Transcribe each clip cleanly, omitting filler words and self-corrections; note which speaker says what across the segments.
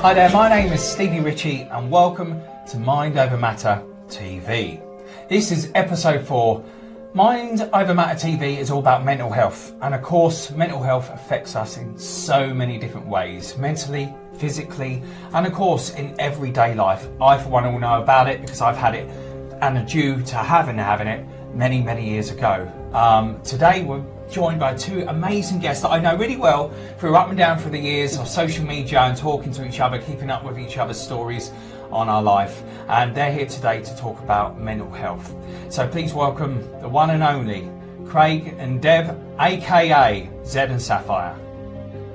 Speaker 1: Hi there, my name is Stevie Ritchie and welcome to Mind Over Matter TV. This is episode 4. Mind Over Matter TV is all about mental health, and of course mental health affects us in so many different ways, mentally, physically, and of course in everyday life. I for one all know about it because I've had it and are due to having it many years ago. Today we're joined by two amazing guests that I know really well through up and down through the years of social media and talking to each other, keeping up with each other's stories on our life, and they're here today to talk about mental health. So please welcome the one and only Craig and Deb, aka Zed and Sapphire.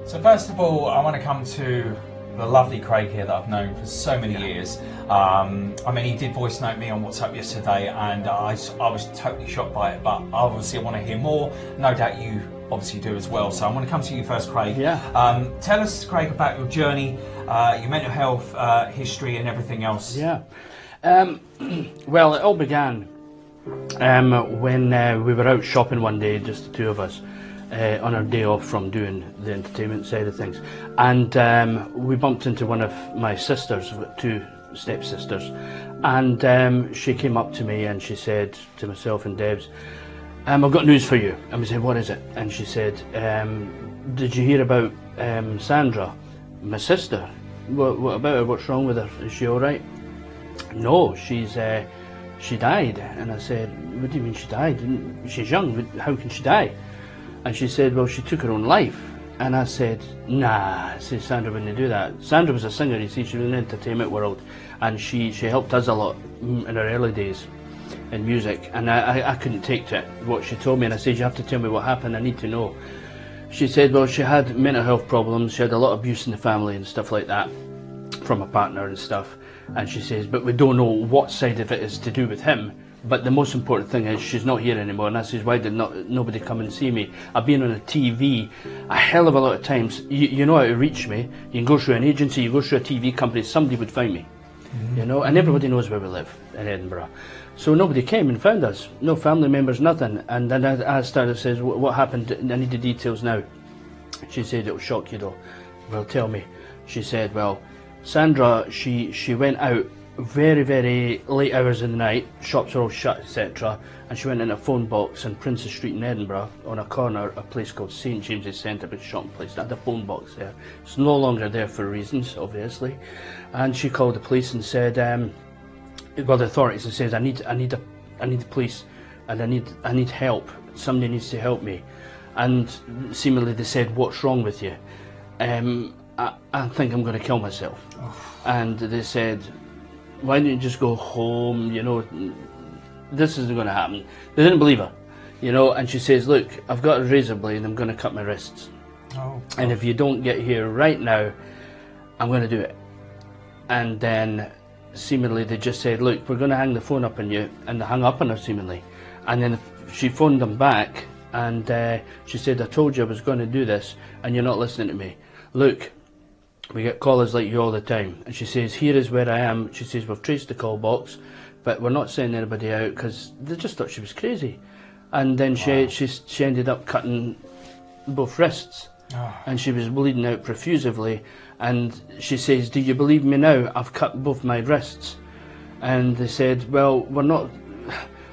Speaker 1: So first of all, I want to come to the lovely Craig here that I've known for so many years. I mean, he did voice note me on WhatsApp yesterday, and I was totally shocked by it, but obviously I want to hear more. No doubt you obviously do as well. So I want to come to you first, Craig.
Speaker 2: Yeah.
Speaker 1: Tell us, Craig, about your journey, your mental health history and everything else.
Speaker 2: Yeah. Well, it all began when we were out shopping one day, just the two of us, on our day off from doing the entertainment side of things, and we bumped into one of my sisters, two stepsisters, and she came up to me and she said to myself and Debs, I've got news for you. And we said, what is it? And she said, did you hear about Sandra, my sister? What about her? What's wrong with her? Is she all right? No, she died. And I said, what do you mean she died? She's young, how can she die? And she said, well, she took her own life. And I said, nah, I said, Sandra wouldn't do that. Sandra was a singer, you see, she was in the entertainment world, and she helped us a lot in her early days in music, and I couldn't take to it, what she told me, and I said, you have to tell me what happened, I need to know. She said, well, she had mental health problems, she had a lot of abuse in the family and stuff like that, from a partner and stuff, and she says, but we don't know what side of it is to do with him. But the most important thing is she's not here anymore, and I says, why did nobody come and see me? I've been on a TV a hell of a lot of times. You know how to reach me. You can go through an agency, you go through a TV company, somebody would find me. You know, and everybody knows where we live in Edinburgh. So nobody came and found us, no family members, nothing. And then I started, says, what happened? I need the details now. She said, it'll shock you though. Well, tell me. She said, well, Sandra, she went out very late hours in the night, shops are all shut, etc., and she went in a phone box on Princess Street in Edinburgh on a corner, a place called St James's Centre, big shopping place. They had a phone box there. It's no longer there for reasons, obviously, and she called the police and said, well, the authorities, and says, I need the police, and I need help. Somebody needs to help me. And seemingly they said, what's wrong with you? I think I'm going to kill myself. And they said, why don't you just go home, you know, this isn't going to happen. They didn't believe her, you know, and she says, look, I've got a razor blade, I'm going to cut my wrists. And if you don't get here right now, I'm going to do it. And then seemingly they just said, look, we're going to hang the phone up on you, and they hung up on her seemingly. And then she phoned them back, and she said, I told you I was going to do this, and you're not listening to me. Look, we get callers like you all the time. And she says, here is where I am. She says, we've traced the call box, but we're not sending anybody out because they just thought she was crazy. And then she ended up cutting both wrists. And she was bleeding out profusively. And she says, do you believe me now? I've cut both my wrists. And they said, well, we're not...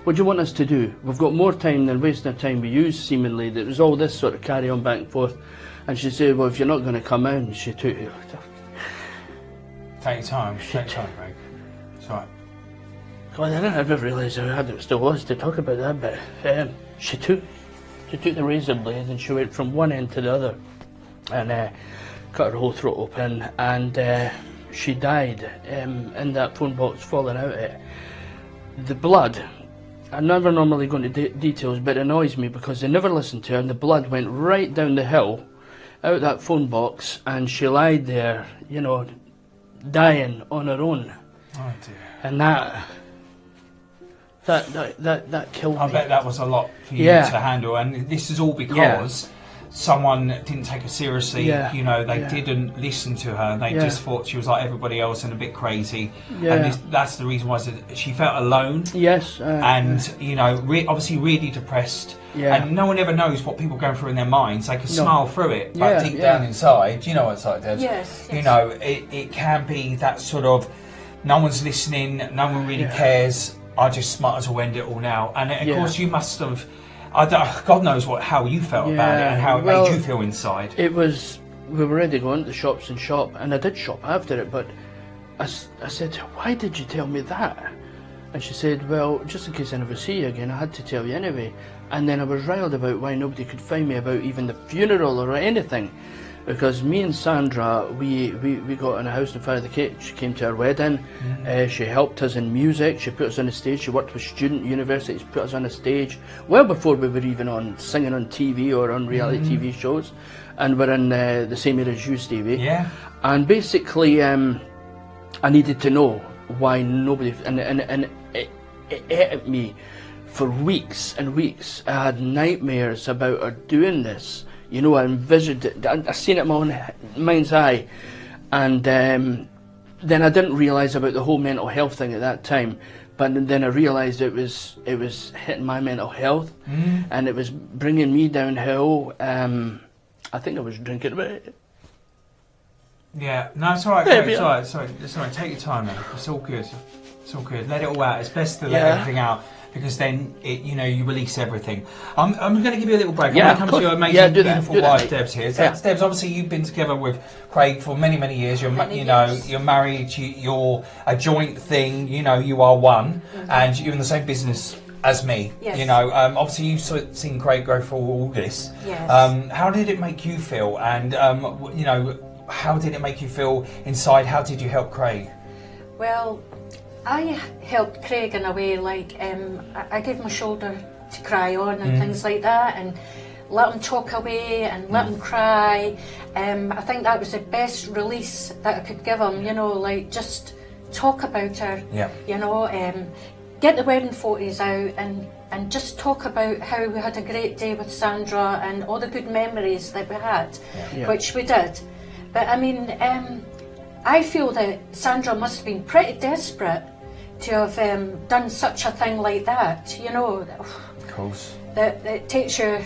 Speaker 2: What do you want us to do? We've got more time than wasting our time with you, seemingly. There was all this sort of carry on back and forth. And she said, well, if you're not going to come in, she took...
Speaker 1: Take your time, Craig. It's all right.
Speaker 2: God, I never realised how hard it still was to talk about that, but she took the razor blade and she went from one end to the other and cut her whole throat open, and she died in that phone box, falling out of it. The blood, I'm never normally going to details, but it annoys me because they never listened to her, and the blood went right down the hill out that phone box, and she lied there, you know, dying on her own.
Speaker 1: Oh dear.
Speaker 2: And that killed me.
Speaker 1: I bet that was a lot for you to handle, and this is all because someone didn't take her seriously.
Speaker 2: Yeah.
Speaker 1: You know, they
Speaker 2: Yeah.
Speaker 1: didn't listen to her. They
Speaker 2: Yeah.
Speaker 1: just thought she was like everybody else and a bit crazy.
Speaker 2: Yeah.
Speaker 1: And that's the reason why she felt alone.
Speaker 2: Yes.
Speaker 1: And you know, obviously really depressed.
Speaker 2: Yeah.
Speaker 1: And no one ever knows what people are going through in their minds. They can
Speaker 2: No.
Speaker 1: smile through it, but
Speaker 2: Yeah,
Speaker 1: deep
Speaker 2: yeah.
Speaker 1: down inside, you know what it's like, Debs?
Speaker 3: Yes,
Speaker 1: You
Speaker 3: yes.
Speaker 1: know, it can be that sort of, no one's listening, no one really
Speaker 2: Yeah.
Speaker 1: cares, I just might as well end it all now. And of
Speaker 2: Yeah.
Speaker 1: course you must have, God knows how you felt about it
Speaker 2: Yeah,
Speaker 1: and how it
Speaker 2: well,
Speaker 1: made you feel inside.
Speaker 2: It was, we were ready to go into the shops and shop, and I did shop after it, but I said, why did you tell me that? And she said, well, just in case I never see you again, I had to tell you anyway. And then I was riled about why nobody could find me about even the funeral or anything. Because me and Sandra, we got in a house in Fire the Cake. She came to our wedding. She helped us in music. She put us on a stage. She worked with student universities, put us on a stage well before we were even on singing on TV or on reality TV shows. And we're in the same era as you, Stevie.
Speaker 1: Yeah.
Speaker 2: And basically, I needed to know why nobody, and it ate me for weeks and weeks. I had nightmares about her doing this. You know, I envisioned it, I seen it in my own mind's eye. And then I didn't realise about the whole mental health thing at that time. But then I realised it was hitting my mental health, and it was bringing me downhill. I think I was drinking a bit.
Speaker 1: Yeah, no, it's all right,
Speaker 2: Yeah,
Speaker 1: Craig, it's all right, it's all right, take your time, man. It's all good. It's all good. Let it all out. It's best to let
Speaker 2: Yeah.
Speaker 1: everything out because then you release everything. I'm going to give you a little break.
Speaker 2: Yeah,
Speaker 1: I'm going to come
Speaker 2: of
Speaker 1: to your
Speaker 2: course.
Speaker 1: amazing,
Speaker 2: Yeah, do that,
Speaker 1: beautiful
Speaker 2: do that,
Speaker 1: wife,
Speaker 2: mate.
Speaker 1: Debs here.
Speaker 2: Yeah.
Speaker 1: Debs, obviously you've been together with Craig for many, many years. You're
Speaker 3: Years.
Speaker 1: married. You're a joint thing. You know, you are one, and you're in the same business as me.
Speaker 3: Yes.
Speaker 1: You know, obviously you've seen Craig go through all this.
Speaker 3: Yes.
Speaker 1: How did it make you feel? And you know, how did it make you feel inside? How did you help Craig?
Speaker 3: Well, I helped Craig in a way, like I gave him a shoulder to cry on and things like that, and let him talk away and let him cry. I think that was the best release that I could give him, you know, like just talk about her,
Speaker 1: Yeah.
Speaker 3: you know, get the wedding photos out and just talk about how we had a great day with Sandra and all the good memories that we had,
Speaker 2: Yeah.
Speaker 3: which we did. But I mean, I feel that Sandra must have been pretty desperate to have done such a thing like that, you know.
Speaker 1: Of course.
Speaker 3: That it takes your,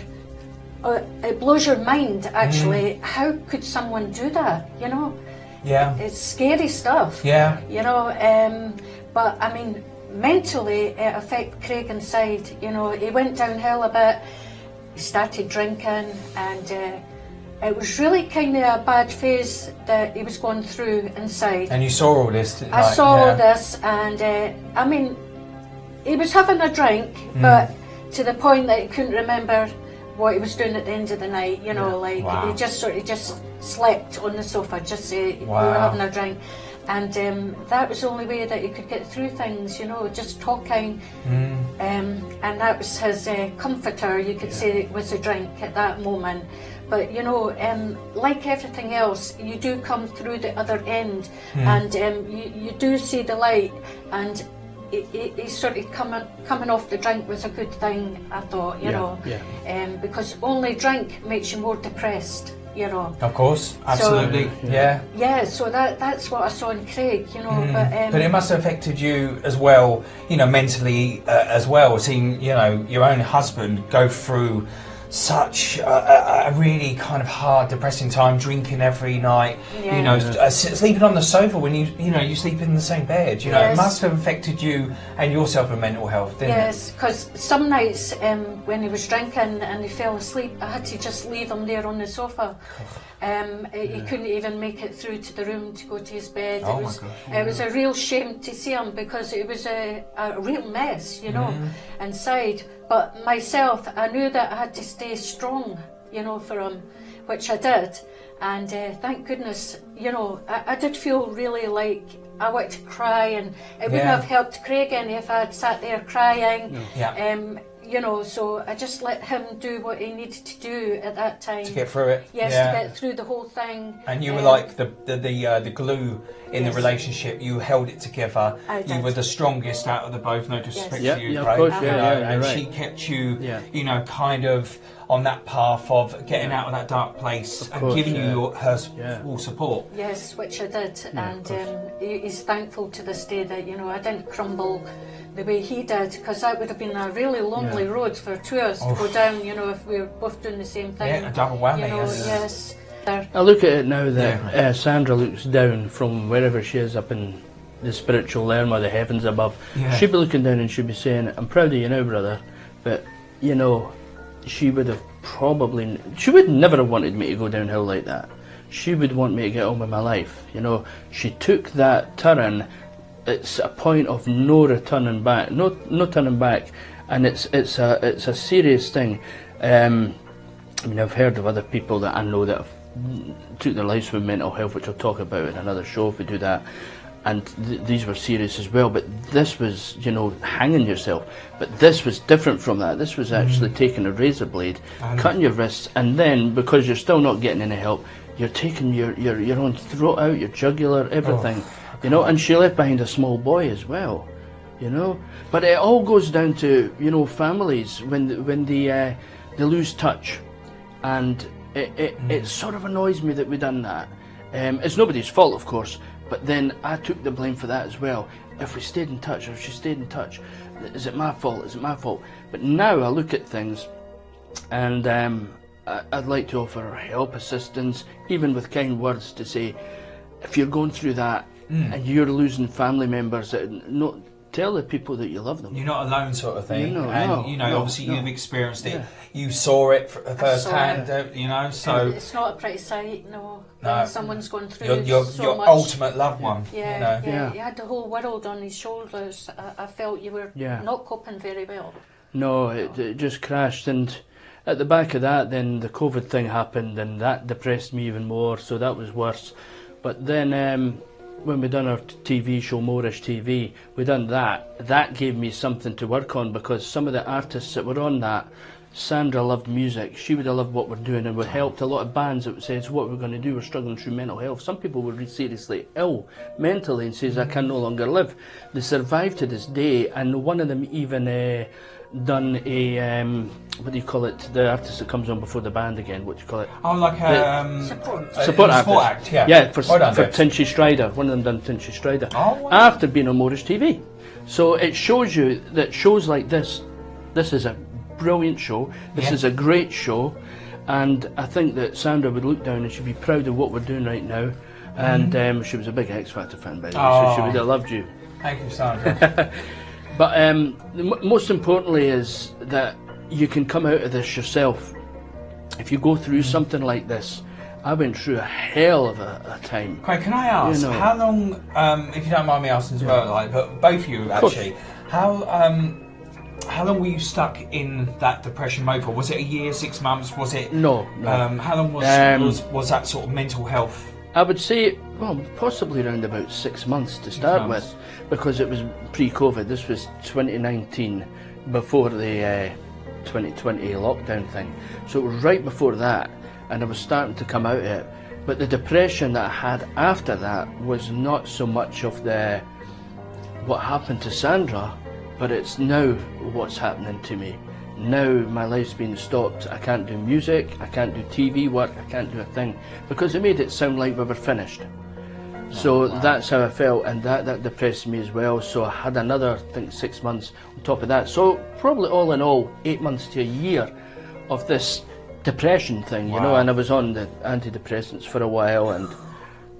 Speaker 3: it blows your mind actually. How could someone do that, you know?
Speaker 1: Yeah.
Speaker 3: It's scary stuff.
Speaker 1: Yeah.
Speaker 3: You know, but I mean, mentally it affected Craig inside, you know. He went downhill a bit, he started drinking, and it was really kind of a bad phase that he was going through inside.
Speaker 1: And you saw all this?
Speaker 3: I saw all this, and I mean, he was having a drink, but to the point that he couldn't remember what he was doing at the end of the night. You know, like
Speaker 1: Wow.
Speaker 3: he just sort of just slept on the sofa, just we
Speaker 1: Wow.
Speaker 3: were having a drink, and that was the only way that he could get through things. You know, just talking, and that was his comforter. You could say it was a drink at that moment. But you know, like everything else, you do come through the other end, and you do see the light. And it sort of coming off the drink was a good thing, I thought. You know, because only drink makes you more depressed. You know.
Speaker 1: Of course, absolutely, yeah.
Speaker 3: Yeah, so that's what I saw in Craig. You know,
Speaker 1: But it must have affected you as well, you know, mentally as well, seeing, you know, your own husband go through such a really kind of hard, depressing time, drinking every night, you know, sleeping on the sofa when you sleep in the same bed. You know, it must have affected you and yourself and mental health, didn't it?
Speaker 3: Yes, because some nights when he was drinking and he fell asleep, I had to just leave him there on the sofa. He couldn't even make it through to the room to go to his bed.
Speaker 1: Oh
Speaker 3: It was, it was a real shame to see him because it was a real mess, you know, inside. But myself, I knew that I had to stay strong, you know, for him, which I did. And thank goodness, you know, I did feel really like I wanted to cry, and it wouldn't have helped Craig any if I had sat there crying. You know, so I just let him do what he needed to do at that time.
Speaker 1: To get through it.
Speaker 3: Yes, to get through the whole thing.
Speaker 1: And you were like the glue in the relationship. You held it together. You were the strongest out of the both. No disrespect to you,
Speaker 2: of
Speaker 1: Craig.
Speaker 2: course,
Speaker 1: you know, and
Speaker 2: you're right.
Speaker 1: she kept you, you know, kind of on that path of getting out of that dark place and giving you her full support.
Speaker 3: Yes, which I did, and he's thankful to this day that, you know, I didn't crumble the way he did, because that would have been a really lonely road for two of us to go down, you know, if we were both doing the same thing.
Speaker 1: Yeah, a double whammy.
Speaker 3: You know, yes.
Speaker 2: I look at it now that Sandra looks down from wherever she is up in the spiritual realm or the heavens above. She'd be looking down and she'd be saying, I'm proud of you now, brother, but, you know, she would never have wanted me to go downhill like that. She would want me to get on with my life. You know, she took that turn. It's a point of no returning back, no turning back, and it's a serious thing. I mean, I've heard of other people that I know that have took their lives with mental health, which I'll talk about in another show if we do that. And these were serious as well, but this was, you know, hanging yourself. But this was different from that. This was actually taking a razor blade, cutting your wrists, and then, because you're still not getting any help, you're taking your own throat out, your jugular, everything. You know, and she left behind a small boy as well, you know. But it all goes down to, you know, families when they lose touch, and it sort of annoys me that we done that. It's nobody's fault, of course, but then I took the blame for that as well. If we stayed in touch, or if she stayed in touch, is it my fault? Is it my fault? But now I look at things, and I'd like to offer help, assistance, even with kind words, to say, if you're going through that, and you're losing family members, tell the people that you love them.
Speaker 1: You're not alone, sort of thing. Obviously you've experienced it.
Speaker 2: Yeah.
Speaker 1: You saw it firsthand, you know. So
Speaker 3: it's not a pretty sight, no. When someone's going through
Speaker 1: your
Speaker 3: much.
Speaker 1: ultimate loved one.
Speaker 3: Yeah,
Speaker 1: you know.
Speaker 3: He had the whole world on his shoulders. I felt you were not coping very well.
Speaker 2: No, it just crashed, and at the back of that, then the COVID thing happened, and that depressed me even more. So that was worse. But then, when we done our TV show, Moorish TV, we done that. That gave me something to work on, because some of the artists that were on that, Sandra loved music. She would have loved what we're doing, and we helped a lot of bands that says, what we're going to do, we're struggling through mental health. Some people were seriously ill mentally and says, I can no longer live. They survived to this day, and one of them even done a, what do you call it, the artist that comes on before the band again, what do you call it?
Speaker 1: Oh, like a
Speaker 2: support act,
Speaker 1: yeah.
Speaker 2: for Tinchy Strider. One of them done Tinchy Strider.
Speaker 1: Oh, wow.
Speaker 2: After being on Moorish TV. So it shows you that shows like this is a brilliant show, this is a great show, and I think that Sandra would look down and she'd be proud of what we're doing right now. And she was a big X Factor fan, by the way, so she would have loved you.
Speaker 1: Thank you, Sandra.
Speaker 2: But most importantly is that you can come out of this yourself. If you go through something like this, I went through a hell of a time.
Speaker 1: Craig, can I ask, how long, if you don't mind me asking as well, like, but both of you actually, how long were you stuck in that depression mode for? Was it a year, 6 months? Was it?
Speaker 2: No.
Speaker 1: How long was that sort of mental health?
Speaker 2: I would say, well, possibly around about 6 months to start with, because it was pre-COVID. This was 2019, before the 2020 lockdown thing. So it was right before that, and I was starting to come out of it. But the depression that I had after that was not so much of what happened to Sandra, but it's now what's happening to me. Now my life's been stopped. I can't do music, I can't do TV work, I can't do a thing, because it made it sound like we were finished. So that's how I felt, and that depressed me as well. So I had another, I think, 6 months on top of that. So probably all in all, 8 months to a year of this depression thing, you know, and I was on the antidepressants for a while, and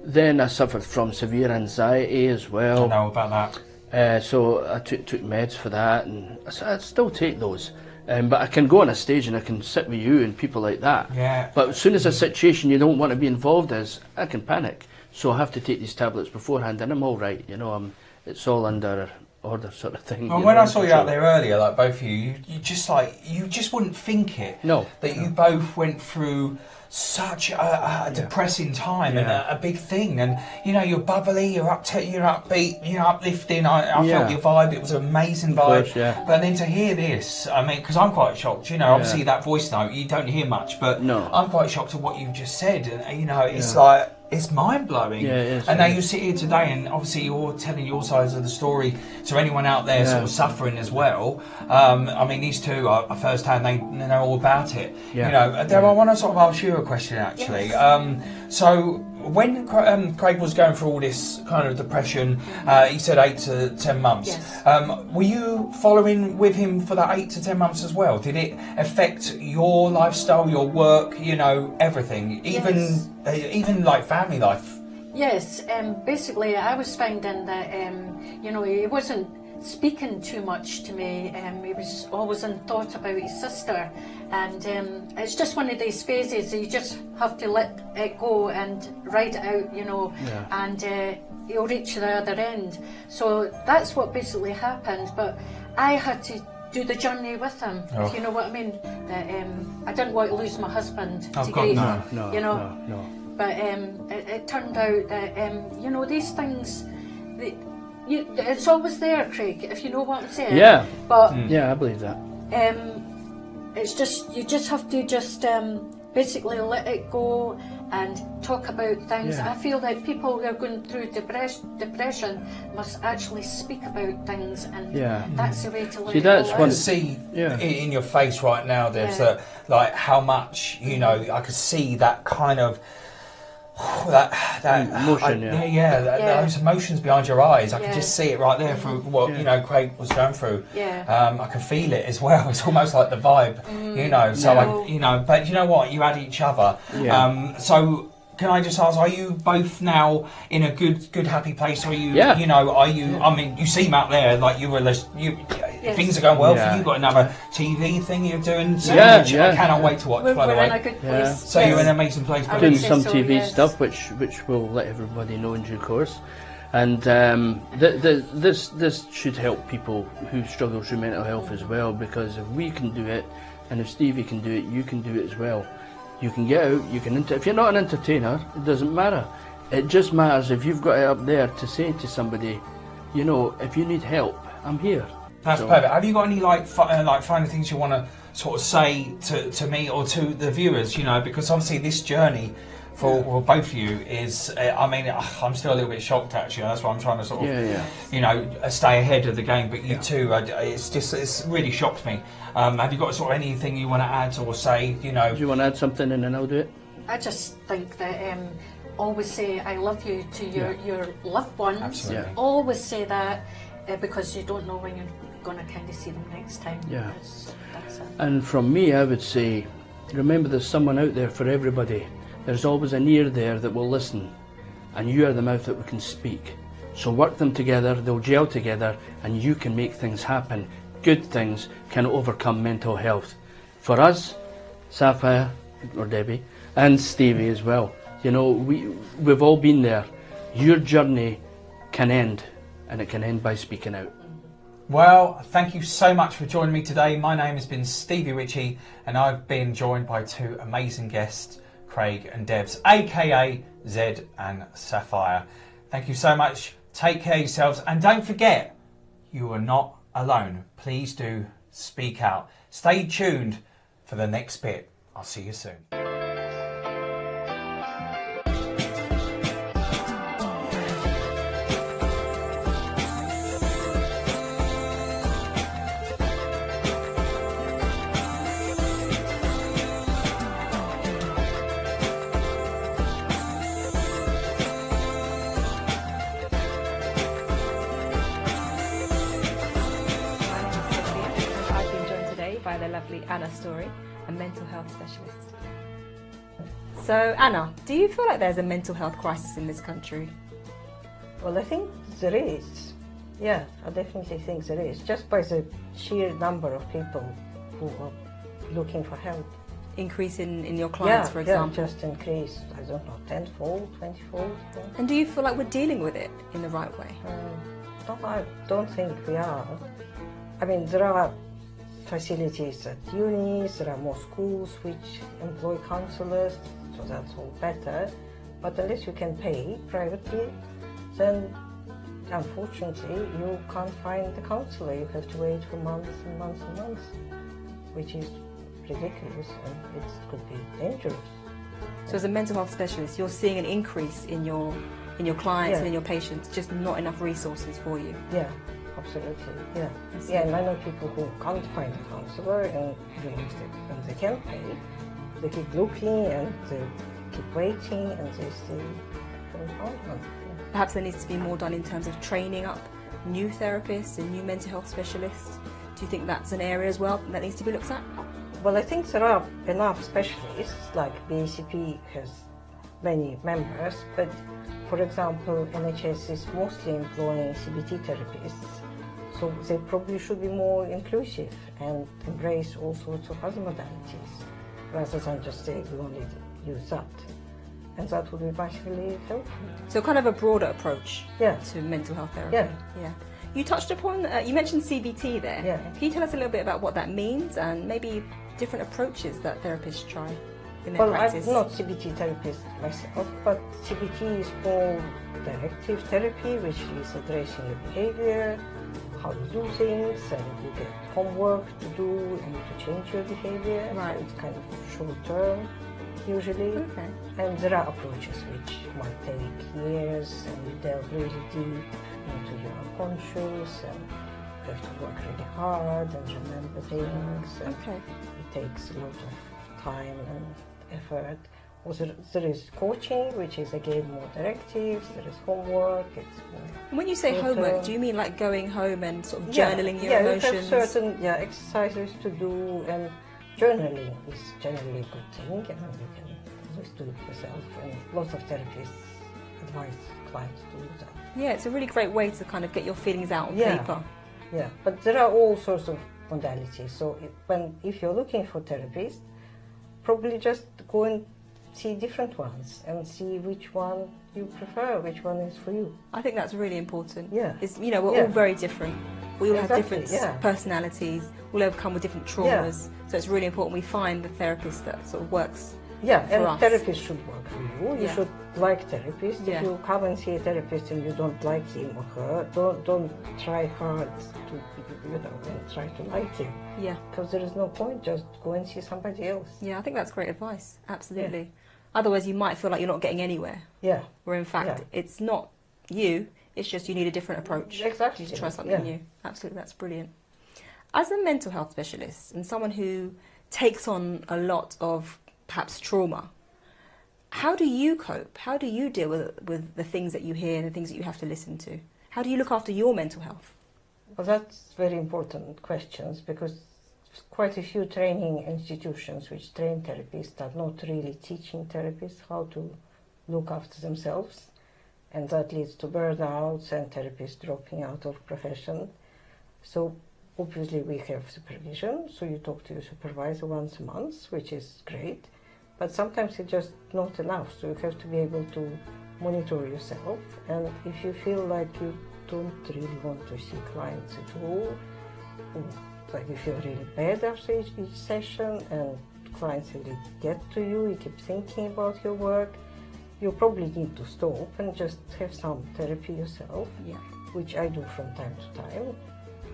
Speaker 2: then I suffered from severe anxiety as well.
Speaker 1: I know about
Speaker 2: that. So I took meds for that, and I still take those. But I can go on a stage and I can sit with you and people like that.
Speaker 1: Yeah.
Speaker 2: But as soon as a situation you don't want to be involved in, I can panic. So I have to take these tablets beforehand, and I'm all right. You know, it's all under order, sort of thing.
Speaker 1: Well, when I saw you out there earlier, like both of you just wouldn't think it.
Speaker 2: No.
Speaker 1: That you both went through such a depressing time and a big thing, and you know, you're bubbly, you're upbeat, you're uplifting. I felt your vibe. It was an amazing vibe.
Speaker 2: Course,
Speaker 1: But then to hear this, I mean, because I'm quite shocked. You know, obviously that voice note you don't hear much, but I'm quite shocked at what you've just said. And you know, it's like it's mind-blowing.
Speaker 2: Yeah, it is.
Speaker 1: And now you sit here today and obviously you're telling your sides of the story to anyone out there sort of suffering as well. I mean, these two are first-hand, they know all about it.
Speaker 2: Yeah.
Speaker 1: You know, Deb, I want to sort of ask you a question actually.
Speaker 3: Yes.
Speaker 1: So when Craig was going through all this kind of depression, he said 8 to 10 months.
Speaker 3: Yes.
Speaker 1: Were you following with him for that 8 to 10 months as well? Did it affect your lifestyle, your work, you know, everything, even like family life?
Speaker 3: Yes, basically I was finding that, you know, he wasn't speaking too much to me. He was always in thought about his sister, and it's just one of these phases you just have to let it go and ride it out, you know, and you'll reach the other end. So that's what basically happened, but I had to do the journey with him, if you know what I mean. That I didn't want to lose my husband to grief, you know.
Speaker 2: No.
Speaker 3: But it turned out that, you know, these things, it's always there, Craig, if you know what I'm saying.
Speaker 2: Yeah.
Speaker 3: But
Speaker 2: Yeah, I believe that.
Speaker 3: it's just, you just have to just basically let it go and talk about things.
Speaker 2: Yeah.
Speaker 3: I feel that people who are going through depression must actually speak about things, and that's the way to let
Speaker 2: See,
Speaker 3: it
Speaker 2: that's
Speaker 3: go.
Speaker 2: one-
Speaker 1: I see in your face right now, there's that, like, how much, you know, I could see that kind of that
Speaker 2: emotion,
Speaker 1: those emotions behind your eyes. I can just see it right there through what you know Craig was going through. I can feel it as well. It's almost like the vibe, you know. So but you know what? You had each other. So can I just ask, are you both now in a good happy place? Or are you, you know, are you? I mean, you seem out there like things are going well for you. You've got another TV thing you're doing. So I cannot wait to watch.
Speaker 3: We're
Speaker 1: by the way,
Speaker 3: in a good place.
Speaker 1: So you're in an amazing place.
Speaker 2: Doing
Speaker 3: say
Speaker 2: some
Speaker 3: so,
Speaker 2: TV
Speaker 3: yes.
Speaker 2: stuff, which we'll let everybody know in due course, and this should help people who struggle through mental health as well, because if we can do it, and if Stevie can do it, you can do it as well. You can get out. You can. If you're not an entertainer, it doesn't matter. It just matters if you've got it up there to say to somebody, you know, if you need help, I'm here.
Speaker 1: That's perfect. Have you got any like final things you want to sort of say to me or to the viewers? You know, because obviously this journey for both of you is, I mean, I'm still a little bit shocked actually. That's why I'm trying to sort of, you know, stay ahead of the game. But you too, it's really shocked me. Have you got sort of anything you want to add or say? You know,
Speaker 2: Do you want to add something and then I'll do it?
Speaker 3: I just think that always say I love you to your loved ones.
Speaker 1: Absolutely.
Speaker 3: Always say that because you don't know when you're going to kind of see them next time.
Speaker 2: Yeah.
Speaker 3: That's it.
Speaker 2: And from me, I would say, remember there's someone out there for everybody. There's always an ear there that will listen, and you are the mouth that can speak. So work them together, they'll gel together, and you can make things happen. Good things can overcome mental health. For us, Sapphire, or Debbie, and Stevie as well, you know, we've all been there. Your journey can end, and it can end by speaking out.
Speaker 1: Well, thank you so much for joining me today. My name has been Stevie Ritchie, and I've been joined by two amazing guests, Craig and Debs, aka Zed and Sapphire. Thank you so much. Take care of yourselves, and don't forget, you are not alone. Please do speak out. Stay tuned for the next bit. I'll see you soon.
Speaker 4: By the lovely Anna Story, a mental health specialist. So Anna, do you feel like there's a mental health crisis in this country?
Speaker 5: Well, I think there is. Yeah, I definitely think there is, just by the sheer number of people who are looking for help.
Speaker 4: Increase in your clients, for example?
Speaker 5: Yeah, just increase, I don't know, 10-fold, 20-fold. Yeah.
Speaker 4: And do you feel like we're dealing with it in the right way?
Speaker 5: No, I don't think we are. I mean, there are facilities at unis, there are more schools which employ counsellors, so that's all better. But unless you can pay privately, then unfortunately you can't find the counsellor. You have to wait for months and months and months, which is ridiculous, and it could be dangerous.
Speaker 4: So as a mental health specialist, you're seeing an increase in your clients and in your patients, just not enough resources for you.
Speaker 5: Yeah, absolutely. Yeah, yeah. And I know people who can't find a counsellor, and when they can pay, they keep looking and keep waiting, and they still don't find one.
Speaker 4: Perhaps there needs to be more done in terms of training up new therapists and new mental health specialists. Do you think that's an area as well that needs to be looked at?
Speaker 5: Well, I think there are enough specialists, like BACP has many members, but for example, NHS is mostly employing CBT therapists, so they probably should be more inclusive and embrace all sorts of other modalities, rather than just say we only use that. And that would be massively helpful.
Speaker 4: So kind of a broader approach
Speaker 5: Yeah.
Speaker 4: to mental health therapy.
Speaker 5: Yeah.
Speaker 4: You touched upon, you mentioned CBT there.
Speaker 5: Yeah.
Speaker 4: Can you tell us a little bit about what that means and maybe different approaches that therapists try in their
Speaker 5: Well,
Speaker 4: practice?
Speaker 5: I'm not CBT therapist myself, but CBT is more directive therapy, which is addressing your behavior, how you do things, and you get homework to do and to change your behavior.
Speaker 4: Right.
Speaker 5: So it's kind of short term, usually.
Speaker 4: Okay.
Speaker 5: And there are approaches which might take years, and you delve really deep into your unconscious, and you have to work really hard and remember things. And
Speaker 4: Okay.
Speaker 5: it takes a lot of time and effort. Also, there is coaching, which is again more directives. There is homework. It's more.
Speaker 4: And when you say
Speaker 5: short
Speaker 4: homework,
Speaker 5: term.
Speaker 4: do you mean like going home and sort of journaling your
Speaker 5: yeah,
Speaker 4: emotions?
Speaker 5: you have certain exercises to do, and journaling is generally a good thing, and you can always do it yourself. And lots of therapists advise clients to do that.
Speaker 4: Yeah, it's a really great way to kind of get your feelings out on
Speaker 5: Yeah.
Speaker 4: paper.
Speaker 5: Yeah, but there are all sorts of modalities. So if you're looking for therapists, probably just go and see different ones and see which one you prefer, which one is for you.
Speaker 4: I think that's really important.
Speaker 5: Yeah.
Speaker 4: It's, you know, we're
Speaker 5: Yeah.
Speaker 4: all very different. We all have
Speaker 5: Exactly,
Speaker 4: different
Speaker 5: yeah.
Speaker 4: personalities. We all overcome with different traumas. So it's really important we find the therapist that sort of works.
Speaker 5: Yeah,
Speaker 4: For
Speaker 5: and
Speaker 4: us.
Speaker 5: therapists should work for you. You
Speaker 4: Yeah.
Speaker 5: should like therapists.
Speaker 4: Yeah.
Speaker 5: If you come and see a therapist and you don't like him or her, don't try hard to and try to like him,
Speaker 4: Yeah.
Speaker 5: because there is no point. Just go and see somebody else.
Speaker 4: Yeah, I think that's great advice. Absolutely. Otherwise, you might feel like you're not getting anywhere.
Speaker 5: Yeah,
Speaker 4: Where in fact,
Speaker 5: Yeah.
Speaker 4: it's not you. It's just you need a different approach.
Speaker 5: Exactly,
Speaker 4: You need to try something
Speaker 5: yeah.
Speaker 4: new. Absolutely, that's brilliant. As a mental health specialist and someone who takes on a lot of perhaps trauma, how do you cope? How do you deal with the things that you hear and the things that you have to listen to? How do you look after your mental health?
Speaker 5: well, that's very important questions, because quite a few training institutions which train therapists are not really teaching therapists how to look after themselves, and that leads to burnouts and therapists dropping out of profession. So obviously we have supervision, so you talk to your supervisor once a month, which is great, but sometimes it's just not enough, so you have to be able to monitor yourself, and if you feel like you don't really want to see clients at all, or like you feel really bad after each session and clients really get to you, you keep thinking about your work, you probably need to stop and just have some therapy yourself,
Speaker 4: Yeah.
Speaker 5: which I do from time to time,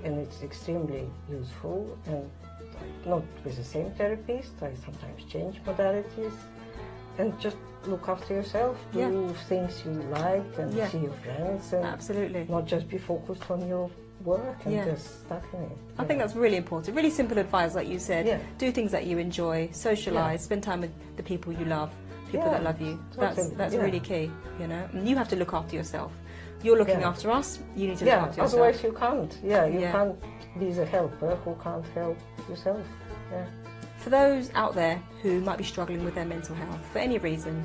Speaker 5: and it's extremely useful, and not with the same therapist, I sometimes change modalities, and just look after yourself, do
Speaker 4: Yeah.
Speaker 5: things you like, and
Speaker 4: Yeah.
Speaker 5: see your friends, and
Speaker 4: Absolutely.
Speaker 5: not just be focused on your work and
Speaker 4: Yeah.
Speaker 5: just stuck in it.
Speaker 4: I think that's really important. Really simple advice, like you said.
Speaker 5: Yeah.
Speaker 4: Do things that you enjoy, socialise,
Speaker 5: Yeah.
Speaker 4: spend time with the people you love, people
Speaker 5: Yeah,
Speaker 4: that love you.
Speaker 5: totally,
Speaker 4: That's
Speaker 5: yeah.
Speaker 4: really key, you know. And you have to look after yourself. You're looking
Speaker 5: Yeah.
Speaker 4: after us, you need to look
Speaker 5: Yeah,
Speaker 4: after yourself.
Speaker 5: otherwise you can't. Yeah, you
Speaker 4: Yeah.
Speaker 5: can't be the helper who can't help yourself. Yeah.
Speaker 4: For those out there who might be struggling with their mental health for any reason,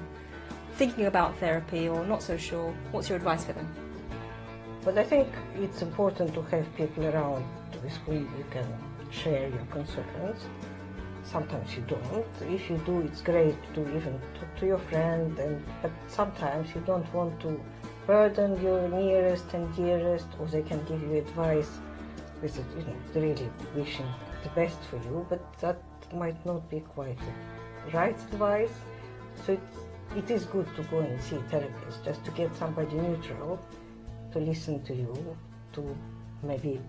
Speaker 4: thinking about therapy or not so sure, what's your advice for them?
Speaker 5: But I think it's important to have people around with whom you can share your concerns. Sometimes you don't. If you do, it's great to even talk to your friend, but sometimes you don't want to burden your nearest and dearest, or they can give you advice with really wishing the best for you, but that might not be quite the right advice. So it is good to go and see a therapist, just to get somebody neutral to listen to you, to maybe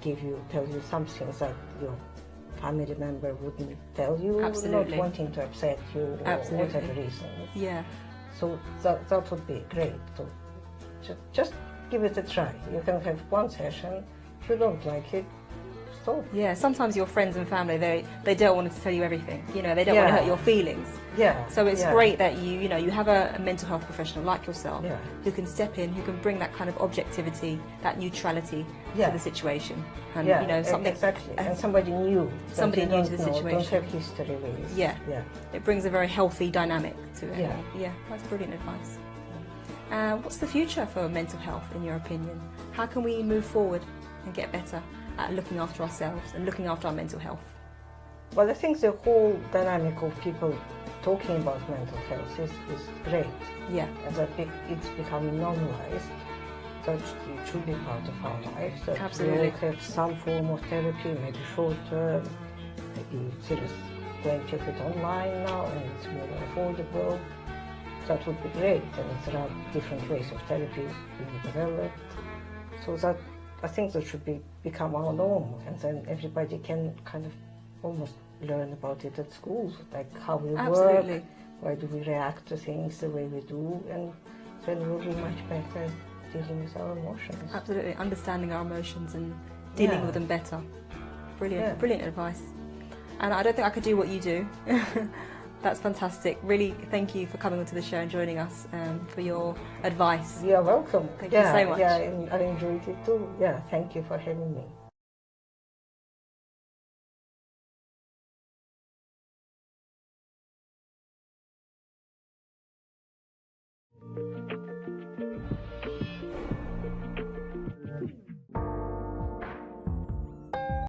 Speaker 5: tell you some things that you're family member wouldn't tell you,
Speaker 4: Absolutely.
Speaker 5: not wanting to upset you or
Speaker 4: Absolutely.
Speaker 5: whatever reason.
Speaker 4: Yeah.
Speaker 5: So that would be great. So just give it a try. You can have one session. If you don't like it, stop.
Speaker 4: Yeah, sometimes your friends and family, they don't want to tell you everything. You know, they don't want to
Speaker 5: Yeah.
Speaker 4: hurt your feelings.
Speaker 5: Yeah.
Speaker 4: So it's
Speaker 5: yeah.
Speaker 4: great that you have a mental health professional like yourself
Speaker 5: Yeah.
Speaker 4: who can step in, who can bring that kind of objectivity, that neutrality
Speaker 5: Yeah.
Speaker 4: to the situation, and
Speaker 5: Yeah,
Speaker 4: something.
Speaker 5: exactly. And somebody new. that
Speaker 4: Somebody
Speaker 5: you
Speaker 4: new
Speaker 5: don't
Speaker 4: to the
Speaker 5: know,
Speaker 4: situation.
Speaker 5: Don't have history with.
Speaker 4: Yeah.
Speaker 5: Yeah.
Speaker 4: It brings a very healthy dynamic to it.
Speaker 5: Yeah.
Speaker 4: Yeah, that's brilliant advice. What's the future for mental health, in your opinion? How can we move forward and get better at looking after ourselves and looking after our mental health?
Speaker 5: Well, I think the whole dynamic of people talking about mental health is great.
Speaker 4: Yeah,
Speaker 5: And that it's becoming normalized. That it should be part of our lives. That
Speaker 4: Absolutely.
Speaker 5: we all have some form of therapy, maybe short term, maybe there's plenty of it online now, and it's more affordable. That would be great, and there are different ways of therapy being developed. So that I think that should become our norm, and then everybody can kind of almost learn about it at schools, like how we
Speaker 4: Absolutely.
Speaker 5: work, why do we react to things the way we do, and then we'll be much better dealing with our emotions.
Speaker 4: Absolutely. Understanding our emotions and dealing
Speaker 5: Yeah.
Speaker 4: with them better. Brilliant,
Speaker 5: Yeah.
Speaker 4: brilliant advice. And I don't think I could do what you do. That's fantastic. Really, thank you for coming onto the show and joining us, for your advice.
Speaker 5: You're welcome.
Speaker 4: Thank you so much.
Speaker 5: Yeah, I enjoyed it too. Yeah, thank you for having me.